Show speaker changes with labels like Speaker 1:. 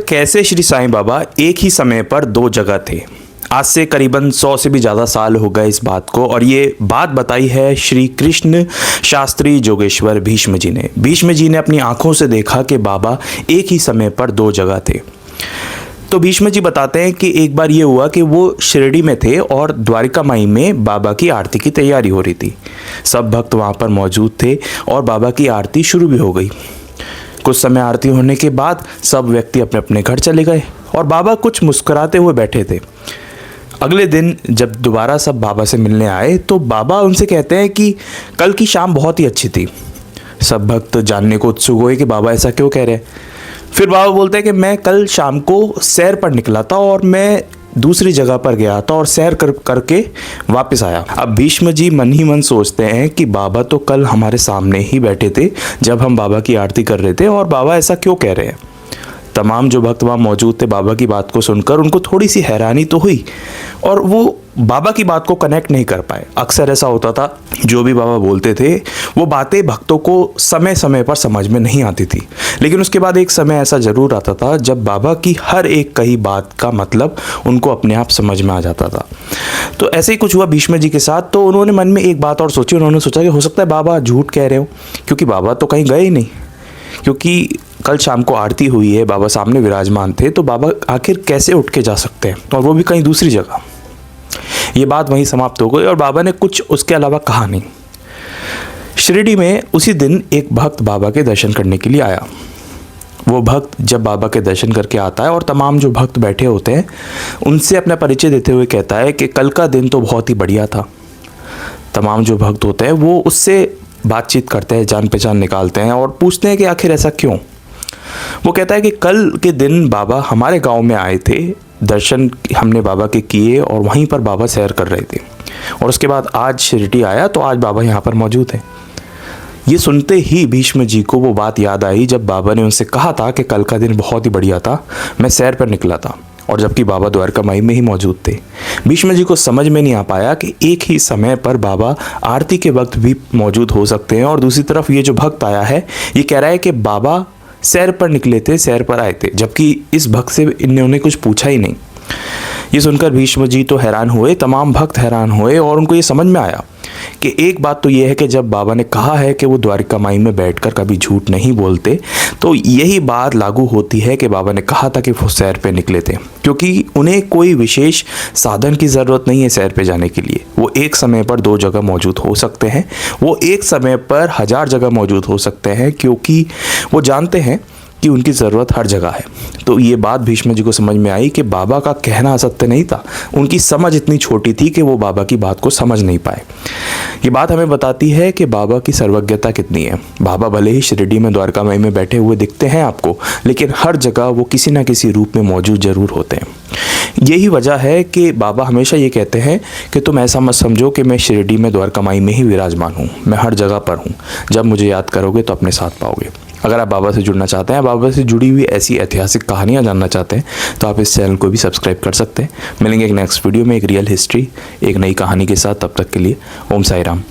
Speaker 1: कैसे श्री साईं बाबा एक ही समय पर दो जगह थे। आज से करीबन 100 से भी ज़्यादा साल हो गए इस बात को, और ये बात बताई है श्री कृष्ण शास्त्री जोगेश्वर भीष्म जी ने। भीष्म जी ने अपनी आंखों से देखा कि बाबा एक ही समय पर दो जगह थे। तो भीष्म जी बताते हैं कि एक बार ये हुआ कि वो शिरडी में थे और द्वारिका माई में बाबा की आरती की तैयारी हो रही थी। सब भक्त वहाँ पर मौजूद थे और बाबा की आरती शुरू भी हो गई। कुछ समय आरती होने के बाद सब व्यक्ति अपने अपने घर चले गए और बाबा कुछ मुस्कुराते हुए बैठे थे। अगले दिन जब दोबारा सब बाबा से मिलने आए तो बाबा उनसे कहते हैं कि कल की शाम बहुत ही अच्छी थी। सब भक्त जानने को उत्सुक हुए कि बाबा ऐसा क्यों कह रहे हैं। फिर बाबा बोलते हैं कि मैं कल शाम को सैर पर निकला था और मैं दूसरी जगह पर गया था और सैर करके वापस आया। अब भीष्म जी मन ही मन सोचते हैं कि बाबा तो कल हमारे सामने ही बैठे थे जब हम बाबा की आरती कर रहे थे, और बाबा ऐसा क्यों कह रहे हैं। तमाम जो भक्त वहाँ मौजूद थे बाबा की बात को सुनकर उनको थोड़ी सी हैरानी तो हुई और वो बाबा की बात को कनेक्ट नहीं कर पाए। अक्सर ऐसा होता था, जो भी बाबा बोलते थे वो बातें भक्तों को समय समय पर समझ में नहीं आती थी, लेकिन उसके बाद एक समय ऐसा ज़रूर आता था जब बाबा की हर एक कही बात का मतलब उनको अपने आप समझ में आ जाता था। तो ऐसे ही कुछ हुआ भीष्म जी के साथ। तो उन्होंने मन में एक बात और सोची। उन्होंने सोचा कि हो सकता है बाबा झूठ कह रहे हो, क्योंकि बाबा तो कहीं गए ही नहीं। क्योंकि कल शाम को आरती हुई है, बाबा सामने विराजमान थे, तो बाबा आखिर कैसे उठ के जा सकते हैं, और वो भी कहीं दूसरी जगह। ये बात वहीं समाप्त हो गई और बाबा ने कुछ उसके अलावा कहा नहीं। शिरडी में उसी दिन एक भक्त बाबा के दर्शन करने के लिए आया। वो भक्त जब बाबा के दर्शन करके आता है और तमाम जो भक्त बैठे होते हैं उनसे अपना परिचय देते हुए कहता है कि कल का दिन तो बहुत ही बढ़िया था। तमाम जो भक्त होते हैं वो उससे बातचीत करते हैं, जान पहचान निकालते हैं और पूछते हैं कि आखिर ऐसा क्यों। वो कहता है कि कल के दिन बाबा हमारे गांव में आए थे, दर्शन हमने बाबा के किए और वहीं पर बाबा सैर कर रहे थे, और उसके बाद आज शिरडी आया तो आज बाबा यहाँ पर मौजूद हैं। ये सुनते ही भीष्म जी को वो बात याद आई जब बाबा ने उनसे कहा था कि कल का दिन बहुत ही बढ़िया था, मैं सैर पर निकला था, और जबकि बाबा द्वारका माई में ही मौजूद थे। भीष्म जी को समझ में नहीं आ पाया कि एक ही समय पर बाबा आरती के वक्त भी मौजूद हो सकते हैं, और दूसरी तरफ ये जो भक्त आया है ये कह रहा है कि बाबा सैर पर निकले थे, सैर पर आए थे, जबकि इस भक्त से इन्होंने कुछ पूछा ही नहीं। ये सुनकर भीष्म जी तो हैरान हुए, तमाम भक्त हैरान हुए, और उनको ये समझ में आया कि एक बात तो ये है कि जब बाबा ने कहा है कि वो द्वारिका माई में बैठकर कभी झूठ नहीं बोलते, तो यही बात लागू होती है कि बाबा ने कहा था कि वो सैर पे निकले थे, क्योंकि उन्हें कोई विशेष साधन की ज़रूरत नहीं है सैर पे जाने के लिए। वो एक समय पर दो जगह मौजूद हो सकते हैं, वो एक समय पर 1000 जगह मौजूद हो सकते हैं, क्योंकि वो जानते हैं कि उनकी ज़रूरत हर जगह है। तो ये बात भीष्म जी को समझ में आई कि बाबा का कहना असत्य नहीं था, उनकी समझ इतनी छोटी थी कि वो बाबा की बात को समझ नहीं पाए। ये बात हमें बताती है कि बाबा की सर्वज्ञता कितनी है। बाबा भले ही शिरडी में द्वारका माई में बैठे हुए दिखते हैं आपको, लेकिन हर जगह वो किसी न किसी रूप में मौजूद ज़रूर होते हैं। यही वजह है कि बाबा हमेशा ये कहते हैं कि तुम ऐसा मत समझो कि मैं शिरडी में द्वारका माई में ही विराजमान हूँ, मैं हर जगह पर हूँ। जब मुझे याद करोगे तो अपने साथ पाओगे। अगर आप बाबा से जुड़ना चाहते हैं, बाबा से जुड़ी हुई ऐसी ऐतिहासिक कहानियाँ जानना चाहते हैं, तो आप इस चैनल को भी सब्सक्राइब कर सकते हैं। मिलेंगे एक नेक्स्ट वीडियो में एक रियल हिस्ट्री, एक नई कहानी के साथ। तब तक के लिए ओम साई राम।